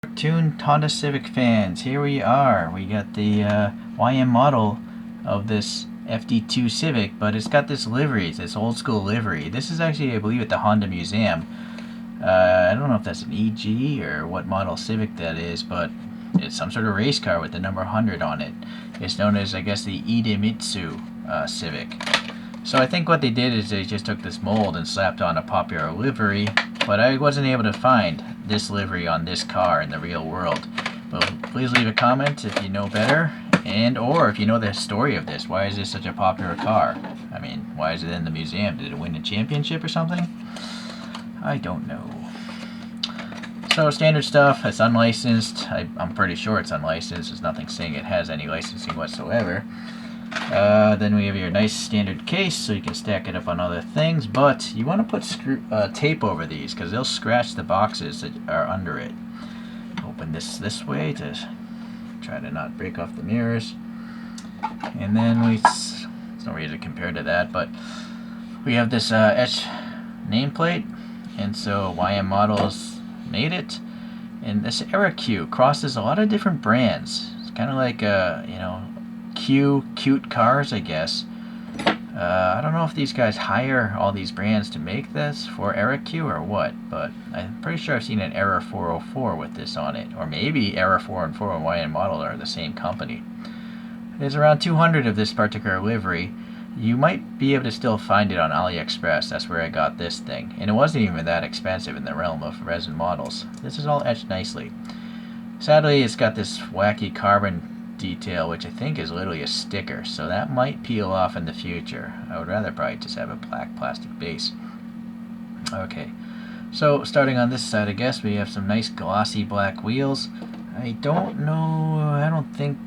Tooned Honda Civic fans, here we are. We got the YM model of this FD2 Civic, but it's got this livery, it's this old school livery. This is actually, I believe, at the Honda Museum. I don't know if that's an EG or what model Civic that is, but it's some sort of race car with the number 100 on it. It's known as, I guess, the Idemitsu Civic. So I think what they did is they just took this mold and slapped on a popular livery, but I wasn't able to find this livery on this car in the real world. Well, please leave a comment if you know better, and or if you know the story of this. Why is this such a popular car? I mean, why is it in the museum? Did it win a championship or something? I don't know. So standard stuff, it's unlicensed. I'm pretty sure it's unlicensed. There's nothing saying it has any licensing whatsoever. Then we have your nice standard case, so you can stack it up on other things, but you want to put tape over these because they'll scratch the boxes that are under it. Open this way to try to not break off the mirrors, and then there's no reason to compare to that, but we have this etched nameplate, and so YM Models made it, and this eraq crosses a lot of different brands. It's kind of like cute cars, I guess. I don't know if these guys hire all these brands to make this for eraq or what, but I'm pretty sure I've seen an Error 404 with this on it, or maybe Error 4 and YM Model are the same company. There's around 200 of this particular livery. You might be able to still find it on AliExpress. That's where I got this thing, and it wasn't even that expensive in the realm of resin models. This is all etched nicely. Sadly, it's got this wacky carbon detail, which I think is literally a sticker, so that might peel off in the future. I would rather probably just have a black plastic base. Okay, so starting on this side, I guess we have some nice glossy black wheels. I don't think,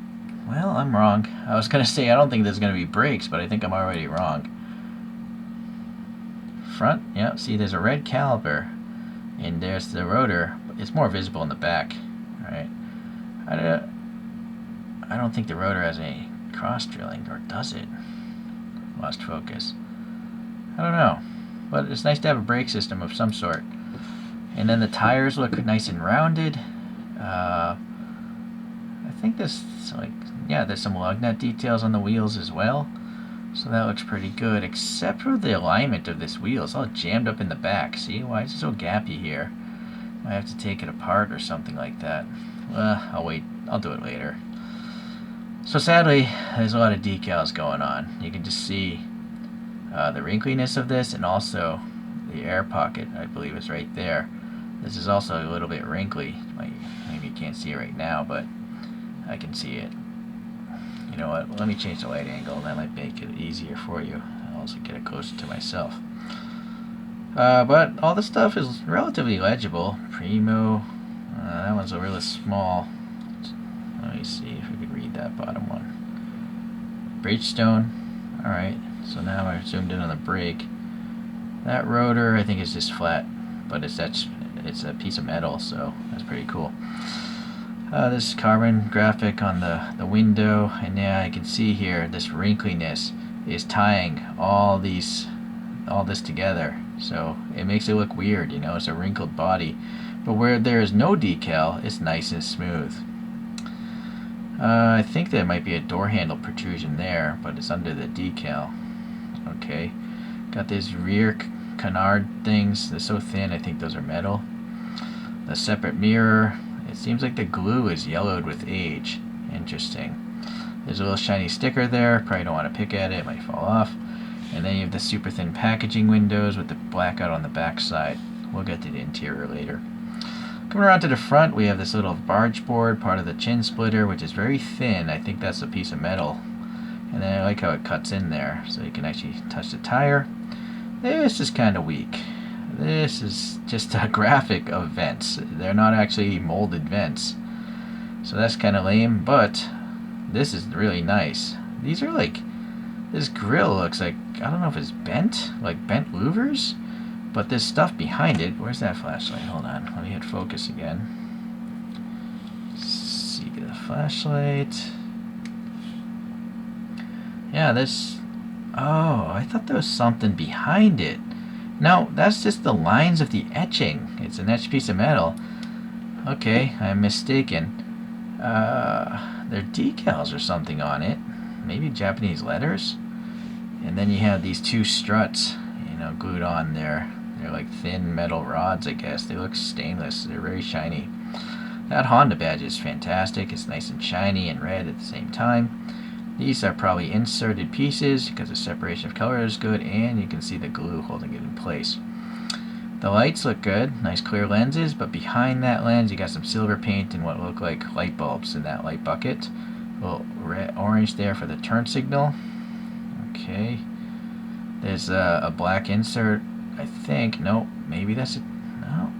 well, I'm wrong. I was gonna say I don't think there's gonna be brakes, but I think I'm already wrong. Front, yeah, see there's a red caliper, and there's the rotor. It's more visible in the back. Alright, I don't think the rotor has any cross drilling, or does it? Lost focus. I don't know, but it's nice to have a brake system of some sort. And then the tires look nice and rounded. I think there's some lug nut details on the wheels as well, so that looks pretty good, except for the alignment of this wheel. It's all jammed up in the back. See, why is it so gappy here? I have to take it apart or something like that. I'll wait, I'll do it later. So sadly, there's a lot of decals going on. You can just see the wrinkliness of this, and also the air pocket, I believe, is right there. This is also a little bit wrinkly. Maybe you can't see it right now, but I can see it. You know what, let me change the light angle. That might make it easier for you. I'll also get it closer to myself. But all this stuff is relatively legible. Primo, that one's a really small. Let me see if we could read that bottom one. Bridgestone. Alright, so now we're zoomed in on the brake. That rotor, I think, is just flat, but it's a piece of metal, so that's pretty cool. This carbon graphic on the window, and yeah, I can see here this wrinkliness is tying all this together, so it makes it look weird. You know, it's a wrinkled body, but where there is no decal, it's nice and smooth. I think there might be a door handle protrusion there, but it's under the decal. Okay, got these rear canard things. They're so thin, I think those are metal. The separate mirror, it seems like the glue is yellowed with age. Interesting. There's a little shiny sticker there. Probably don't want to pick at it, might fall off. And then you have the super thin packaging windows with the blackout on the back side. We'll get to the interior later. Coming around to the front, we have this little barge board, part of the chin splitter, which is very thin. I think that's a piece of metal. And then I like how it cuts in there, so you can actually touch the tire. This is kind of weak. This is just a graphic of vents. They're not actually molded vents. So that's kind of lame, but this is really nice. These are like, this grill looks like, I don't know if it's bent, like bent louvers? But there's stuff behind it. Where's that flashlight? Hold on. Let me hit focus again. See the flashlight. Yeah, this. Oh, I thought there was something behind it. No, that's just the lines of the etching. It's an etched piece of metal. Okay, I'm mistaken. They're decals or something on it. Maybe Japanese letters. And then you have these two struts, glued on there. They're like thin metal rods, I guess. They look stainless. They're very shiny. That Honda badge is fantastic. It's nice and shiny and red at the same time. These are probably inserted pieces because the separation of color is good, and you can see the glue holding it in place. The lights look good, nice clear lenses, but behind that lens you got some silver paint and what look like light bulbs in that light bucket. A little red, orange there for the turn signal. Okay. There's a black insert, I think. Nope, maybe that's a... No.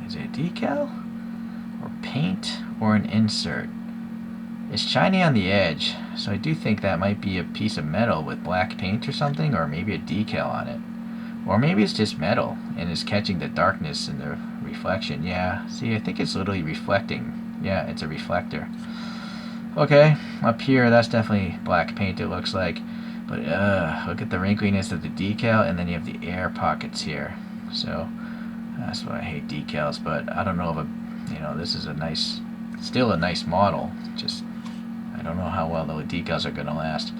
Is it a decal? Or paint? Or an insert? It's shiny on the edge, so I do think that might be a piece of metal with black paint or something, or maybe a decal on it. Or maybe it's just metal and is catching the darkness and the reflection. Yeah, see, I think it's literally reflecting. Yeah, it's a reflector. Okay, up here, that's definitely black paint, it looks like. But look at the wrinkliness of the decal, and then you have the air pockets here. So that's why I hate decals. But I don't know if this is still a nice model. Just I don't know how well the decals are going to last.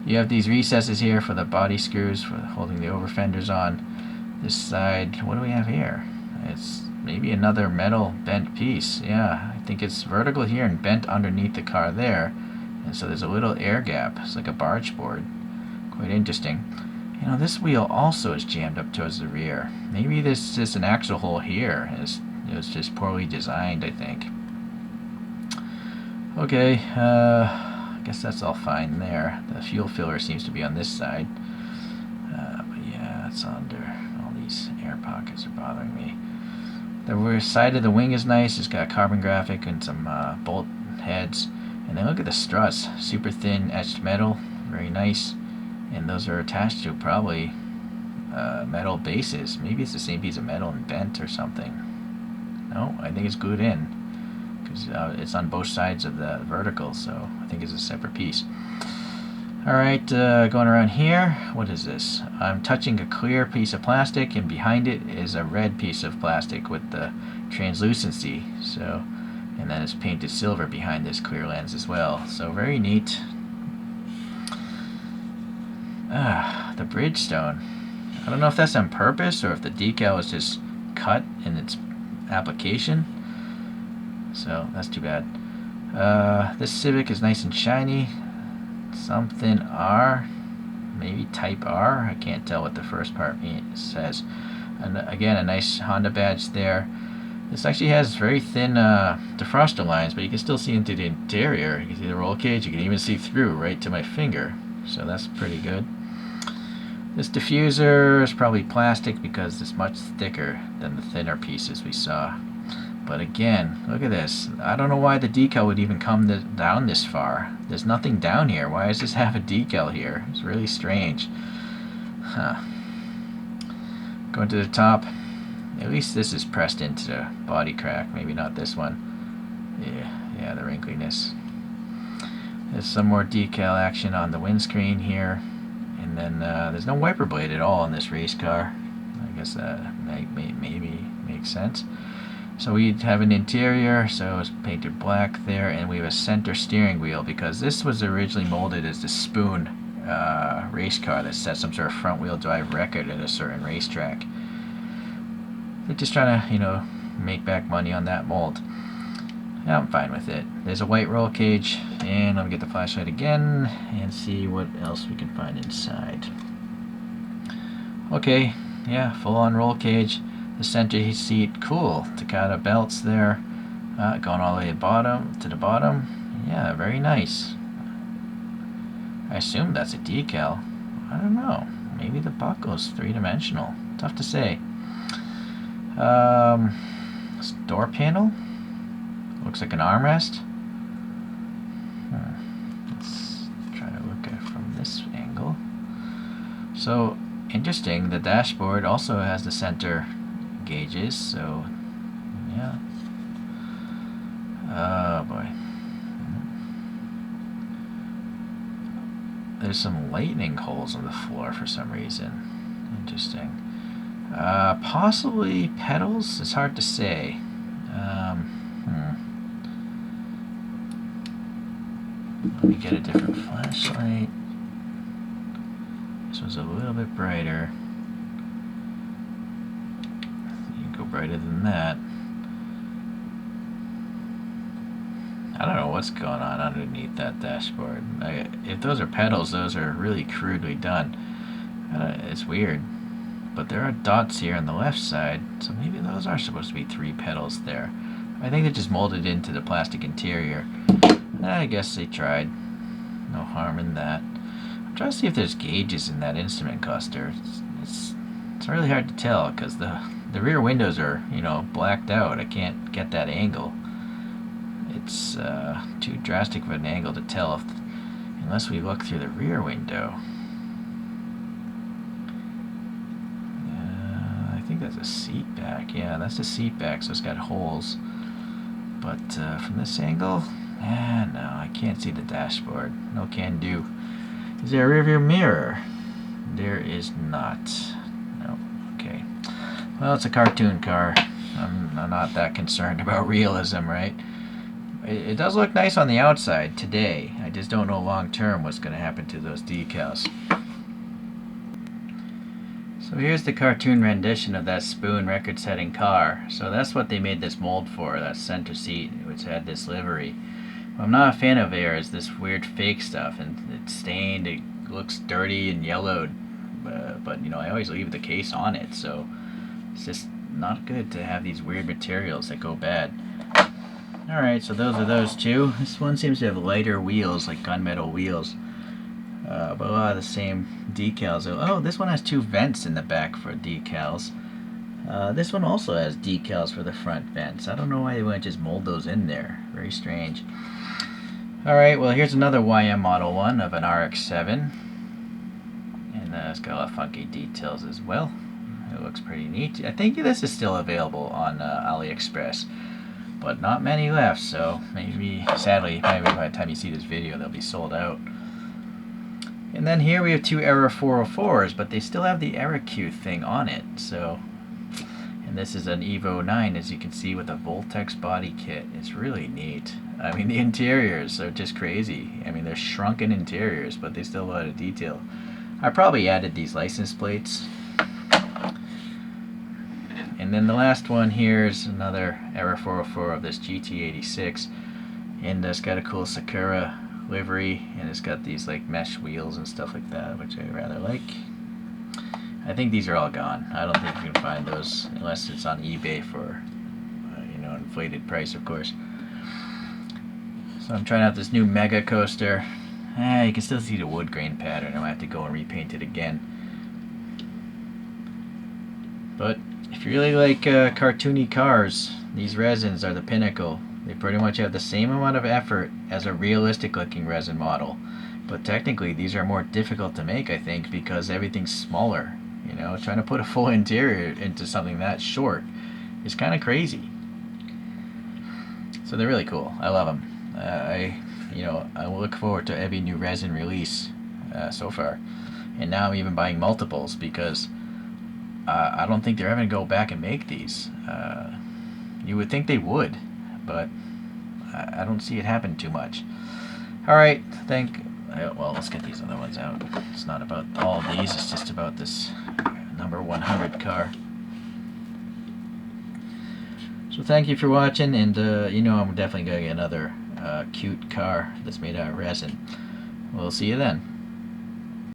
You have these recesses here for the body screws for holding the over fenders on. This side, what do we have here? It's maybe another metal bent piece. Yeah, I think it's vertical here and bent underneath the car there. And so there's a little air gap. It's like a barge board. Quite interesting. This wheel also is jammed up towards the rear. Maybe this is just an axle hole here. It was just poorly designed, I think. Okay, I guess that's all fine there. The fuel filler seems to be on this side. But yeah, it's under. All these air pockets are bothering me. The rear side of the wing is nice. It's got carbon graphic and some bolt heads. And then look at the struts. Super thin etched metal. Very nice. And those are attached to probably metal bases. Maybe it's the same piece of metal and bent or something. No, I think it's glued in. Because it's on both sides of the vertical, so I think it's a separate piece. Alright, going around here, what is this? I'm touching a clear piece of plastic, and behind it is a red piece of plastic with the translucency. So, and then it's painted silver behind this clear lens as well. So very neat. The Bridgestone. I don't know if that's on purpose or if the decal is just cut in its application. So that's too bad. This Civic is nice and shiny. Something R, maybe type R. I can't tell what the first part says. And again, a nice Honda badge there. This actually has very thin defroster lines, but you can still see into the interior. You can see the roll cage. You can even see through right to my finger. So that's pretty good. This diffuser is probably plastic because it's much thicker than the thinner pieces we saw. But again, look at this. I don't know why the decal would even come down this far. There's nothing down here. Why does this have a decal here? It's really strange. Huh. Going to the top. At least this is pressed into the body crack. Maybe not this one. Yeah, the wrinkliness. There's some more decal action on the windscreen here. And then there's no wiper blade at all in this race car. I guess that maybe makes sense. So we have an interior, so it's painted black there, and we have a center steering wheel because this was originally molded as the Spoon race car that set some sort of front wheel drive record at a certain racetrack. They're just trying to, make back money on that mold. Yeah, I'm fine with it. There's a white roll cage, and I'll get the flashlight again and see what else we can find inside. Okay, yeah, full-on roll cage. The center seat, cool. Takata belts there, going all the way to the bottom. Yeah, very nice. I assume that's a decal. I don't know. Maybe the buckle's three-dimensional. Tough to say. Door panel. Looks like an armrest. Let's try to look at it from this angle. So, interesting. The dashboard also has the center gauges, so yeah. Oh boy. There's some lightning holes on the floor for some reason. Interesting. Possibly pedals. It's hard to say. Let me get a different flashlight. This one's a little bit brighter. You can go brighter than that. I don't know what's going on underneath that dashboard. If those are pedals, those are really crudely done. It's weird. But there are dots here on the left side, so maybe those are supposed to be 3 pedals there. I think they just molded into the plastic interior. I guess they tried. No harm in that. I'm trying to see if there's gauges in that instrument cluster. It's really hard to tell because the rear windows are, you know, blacked out. I can't get that angle. It's too drastic of an angle to tell unless we look through the rear window. I think that's a seat back. Yeah, that's the seat back, so it's got holes. But from this angle, no, I can't see the dashboard. No can do. Is there a rear view mirror? There is not. No. Okay. Well, it's a cartoon car. I'm not that concerned about realism, right? It does look nice on the outside today. I just don't know long term what's going to happen to those decals. So here's the cartoon rendition of that Spoon record-setting car. So that's what they made this mold for, that center seat, which had this livery. What I'm not a fan of there is this weird fake stuff, and it's stained, it looks dirty and yellowed, but you know, I always leave the case on it, so it's just not good to have these weird materials that go bad. Alright, so those are those two. This one seems to have lighter wheels, like gunmetal wheels. But a lot of the same decals. Oh, this one has 2 vents in the back for decals. This one also has decals for the front vents. I don't know why they wouldn't just mold those in there. Very strange. Alright, well here's another YM Model 1 of an RX-7. And it's got a lot of funky details as well. It looks pretty neat. I think this is still available on AliExpress. But not many left, so maybe, sadly, maybe by the time you see this video, they'll be sold out. And then here we have 2 Era 404s, but they still have the eraq thing on it. So, and this is an Evo 9, as you can see, with a Voltex body kit. It's really neat. I mean, the interiors are just crazy. I mean, they're shrunken interiors, but they still have a lot of detail. I probably added these license plates. And then the last one here is another Era 404 of this GT86, and it's got a cool Sakura livery, and it's got these like mesh wheels and stuff like that, which I rather like. I think these are all gone. I don't think you can find those unless it's on eBay for you know, inflated price, of course. So I'm trying out this new Mega coaster. You can still see the wood grain pattern. I might have to go and repaint it again. But if you really like cartoony cars, these resins are the pinnacle. They pretty much have the same amount of effort as a realistic looking resin model. But technically these are more difficult to make, I think, because everything's smaller. You know, trying to put a full interior into something that short is kind of crazy. So they're really cool. I love them. I will look forward to every new resin release so far. And now I'm even buying multiples because I don't think they're ever going to go back and make these. You would think they would, but I don't see it happen too much. Alright, well, let's get these other ones out. It's not about all of these, it's just about this number 100 car. So thank you for watching, and you know, I'm definitely going to get another cute car that's made out of resin. We'll see you then.